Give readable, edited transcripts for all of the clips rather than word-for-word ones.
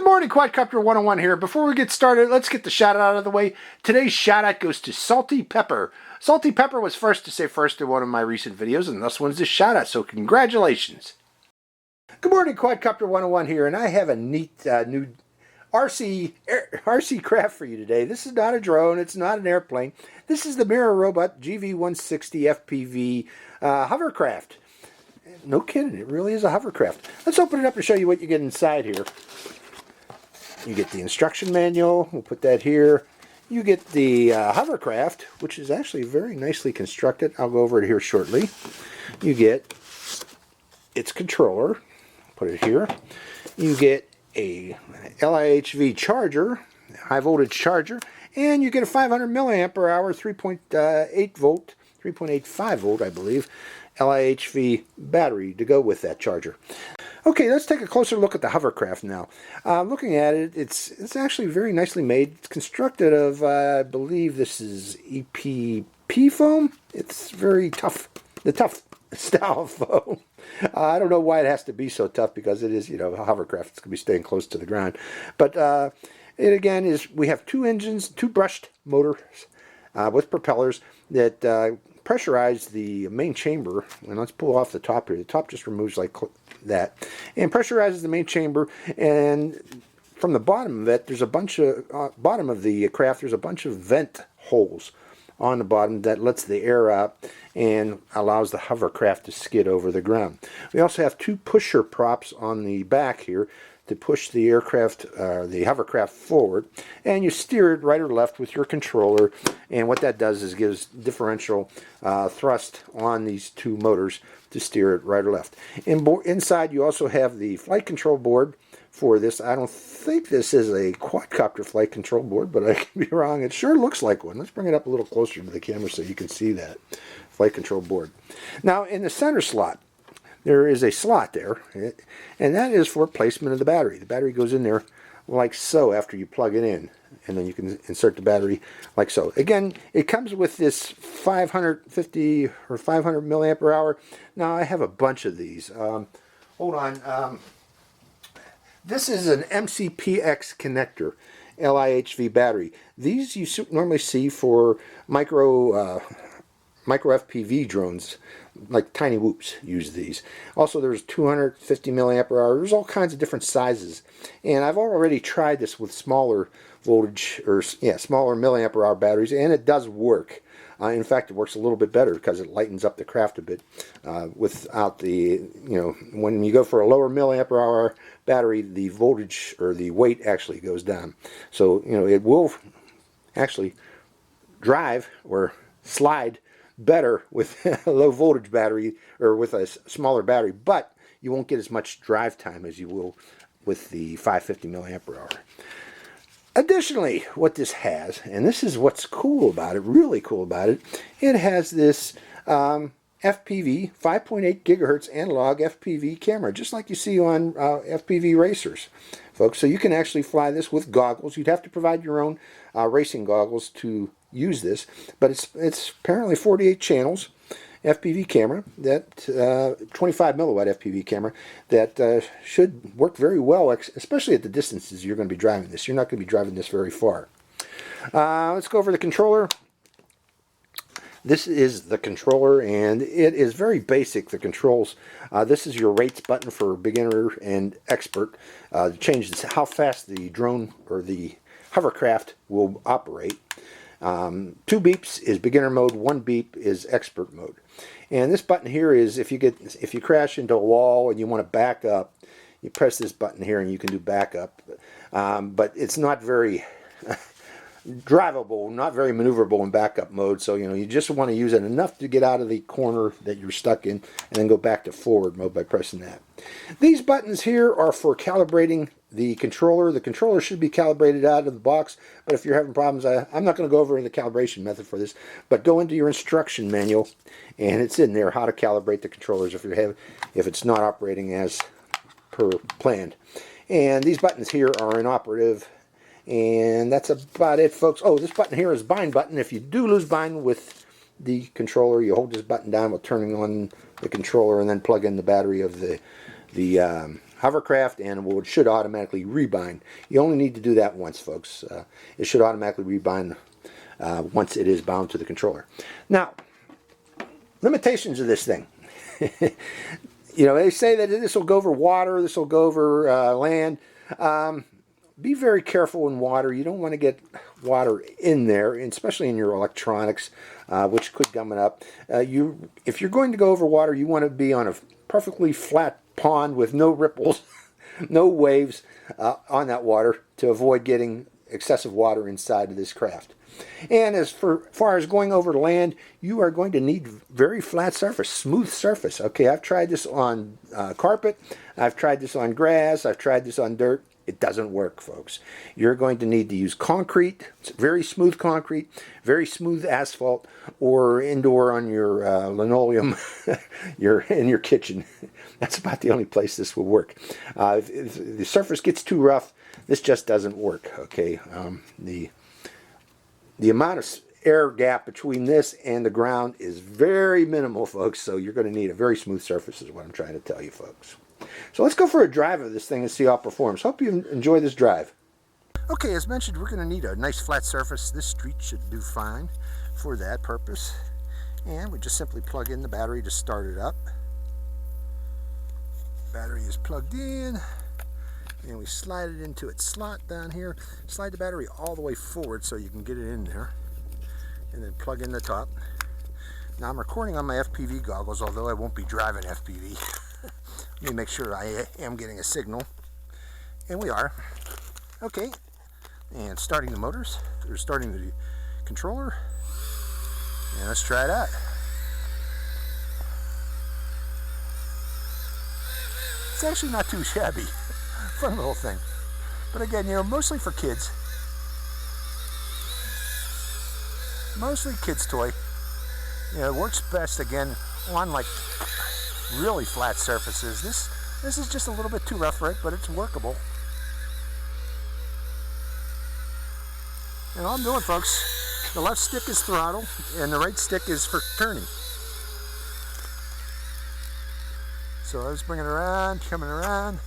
Good morning, Quadcopter 101 here. Before we get started, let's get the shout out of the way. Today's shout out goes to Salty Pepper. Salty Pepper was first to say first in one of my recent videos, and this one's a shout out, so congratulations. Good morning, Quadcopter 101 here, and I have a neat new RC craft for you today. This is not a drone, it's not an airplane. This is the Mirarobot GV160 FPV Hovercraft. No kidding, it really is a hovercraft. Let's open it up and show you what you get inside here. You get the instruction manual, we'll put that here. You get the hovercraft, which is actually very nicely constructed. I'll go over it here shortly. You get its controller, put it here. You get a LiHV charger, high voltage charger, and you get a 500 milliamp hour, 3.8 volt, 3.85 volt, I believe, LiHV battery to go with that charger. Okay, let's take a closer look at the hovercraft now. Looking at it, it's actually very nicely made. It's constructed of, I believe this is EPP foam. It's very tough, the tough style of foam. I don't know why it has to be so tough, because it is, you know, a hovercraft. It's going to be staying close to the ground. But it again is, we have two engines, two brushed motors with propellers that pressurize the main chamber. And let's pull off the top here. The top just removes like that, and pressurizes the main chamber. And from the bottom of it, there's a bunch of bottom of the craft. There's a bunch of vent holes on the bottom that lets the air out and allows the hovercraft to skid over the ground. We also have two pusher props on the back here to push the aircraft, the hovercraft forward, and you steer it right or left with your controller. And what that does is gives differential thrust on these two motors to steer it right or left. Inside you also have the flight control board for this. I don't think this is a quadcopter flight control board, but I can be wrong. It sure looks like one. Let's bring it up a little closer to the camera so you can see that flight control board. Now in the center slot, there is a slot there, and that is for placement of the battery. The battery goes in there like so after you plug it in, and then you can insert the battery like so. Again, it comes with this 550 or 500 milliamp hour. Now I have a bunch of these. Hold on. This is an MCPX connector, LiHV battery. These you normally see for micro FPV drones, like Tiny Whoops use these. Also there's 250 milliamp hour. There's all kinds of different sizes, and I've already tried this with smaller voltage, or smaller milliamp hour batteries, and it does work. In fact, it works a little bit better because it lightens up the craft a bit without the, you know, when you go for a lower milliamp hour battery, the voltage or the weight actually goes down. So, you know, it will actually drive or slide better with a low voltage battery or with a smaller battery, but you won't get as much drive time as you will with the 550 milliamp hour. Additionally, what this has, and this is what's cool about it, really cool about it, it has this FPV 5.8 gigahertz analog FPV camera, just like you see on FPV racers, folks. So you can actually fly this with goggles. You'd have to provide your own racing goggles to use this, but it's apparently 48 channels FPV camera, that 25 milliwatt FPV camera that should work very well, especially at the distances you're going to be driving this. You're not going to be driving this very far. Let's go over the controller. This is the controller, and it is very basic, the controls. This is your rates button for beginner and expert. To change how fast the drone or the hovercraft will operate. 2 beeps is beginner mode, 1 beep is expert mode. And this button here is if you crash into a wall and you want to back up, you press this button here and you can do backup. But it's not very drivable, not very maneuverable in backup mode. So, you know, you just want to use it enough to get out of the corner that you're stuck in and then go back to forward mode by pressing that. These buttons here are for calibrating the controller. The controller should be calibrated out of the box, but if you're having problems, I'm not going to go over the calibration method for this, but go into your instruction manual, and it's in there how to calibrate the controllers if it's not operating as per planned. And these buttons here are inoperative, and that's about it, folks. Oh, this button here is bind button. If you do lose bind with the controller, you hold this button down while turning on the controller and then plug in the battery of the Hovercraft, and it should automatically rebind. You only need to do that once, folks. It should automatically rebind once it is bound to the controller. Now, limitations of this thing. You know, they say that this will go over water, this will go over land. Be very careful in water. You don't want to get water in there, especially in your electronics, which could gum it up. If you're going to go over water, you want to be on a perfectly flat pond with no ripples, no waves on that water to avoid getting excessive water inside of this craft. And as far as going over land, you are going to need very flat surface, smooth surface. Okay, I've tried this on carpet, I've tried this on grass, I've tried this on dirt. It doesn't work, folks. You're going to need to use concrete, very smooth concrete, very smooth asphalt, or indoor on your linoleum in your kitchen. That's about the only place this will work. If the surface gets too rough, this just doesn't work. Okay, the amount of air gap between this and the ground is very minimal, folks, so you're going to need a very smooth surface is what I'm trying to tell you, folks. So let's go for a drive of this thing and see how it performs. Hope you enjoy this drive. Okay, as mentioned, we're going to need a nice flat surface. This street should do fine for that purpose. And we just simply plug in the battery to start it up. Battery is plugged in. And we slide it into its slot down here. Slide the battery all the way forward so you can get it in there. And then plug in the top. Now I'm recording on my FPV goggles, although I won't be driving FPV. Let me make sure I am getting a signal. And we are. Okay. And starting the motors, or starting the controller. And let's try it out. It's actually not too shabby. Fun little thing. But again, you know, mostly for kids. Mostly kids' toy. You know, it works best again on like really flat surfaces. This is just a little bit too rough for it, but it's workable. And all I'm doing, folks, the left stick is throttle and the right stick is for turning. So I was bringing it around, coming around.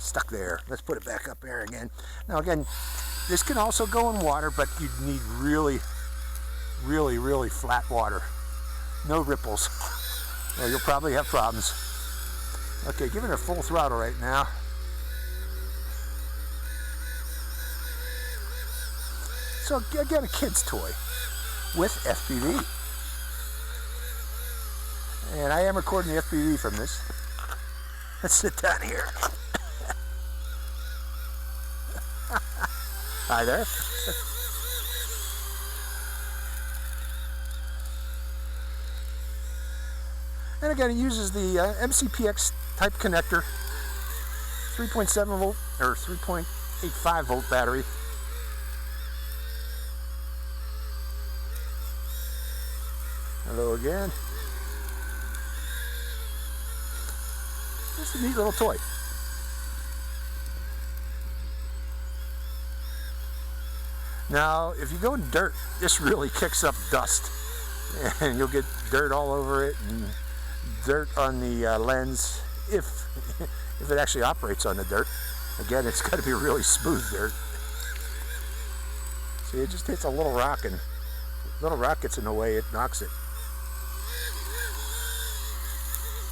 Stuck there. Let's put it back up there again. Now again, this can also go in water, but you need really flat water. No ripples. Or you'll probably have problems. Okay, giving it full throttle right now. So again, a kid's toy with FPV. And I am recording the FPV from this. Let's sit down here. Hi there. And again, it uses the MCPX type connector, 3.7 volt or 3.85 volt battery. Hello again. Just a neat little toy. Now, if you go in dirt, this really kicks up dust, and you'll get dirt all over it, and dirt on the lens, if it actually operates on the dirt. Again, it's got to be really smooth dirt. See, it just hits a little rock, and little rock gets in the way, it knocks it.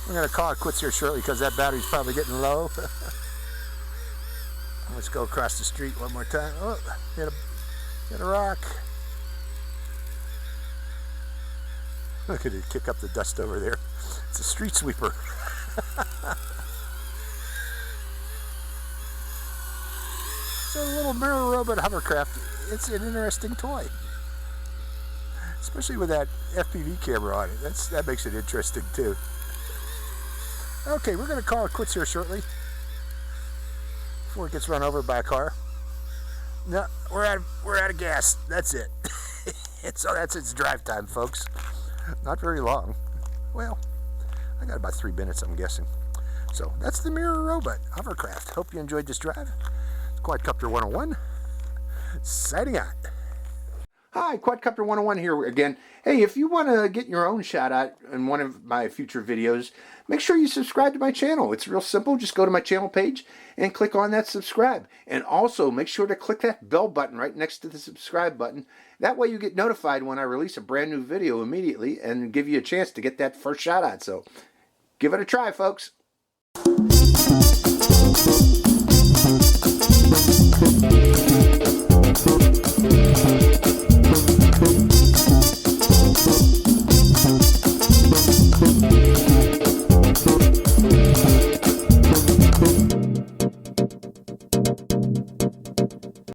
I'm going to call it quits here shortly because that battery's probably getting low. Let's go across the street one more time. Oh, hit a rock. Look at it kick up the dust over there. It's a street sweeper. So a little Mirarobot Hovercraft, it's an interesting toy. Especially with that FPV camera on it. That makes it interesting too. Okay, we're going to call it quits here shortly before it gets run over by a car. No, we're out of gas. That's it. So that's its drive time, folks. Not very long. Well, I got about 3 minutes, I'm guessing. So that's the Mirarobot Hovercraft. Hope you enjoyed this drive. It's Quadcopter 101. Signing out. Hi, Quadcopter 101 here again. Hey, if you want to get your own shout out in one of my future videos, make sure you subscribe to my channel. It's real simple. Just go to my channel page and click on that subscribe. And also make sure to click that bell button right next to the subscribe button. That way you get notified when I release a brand new video immediately and give you a chance to get that first shout out. So give it a try, folks.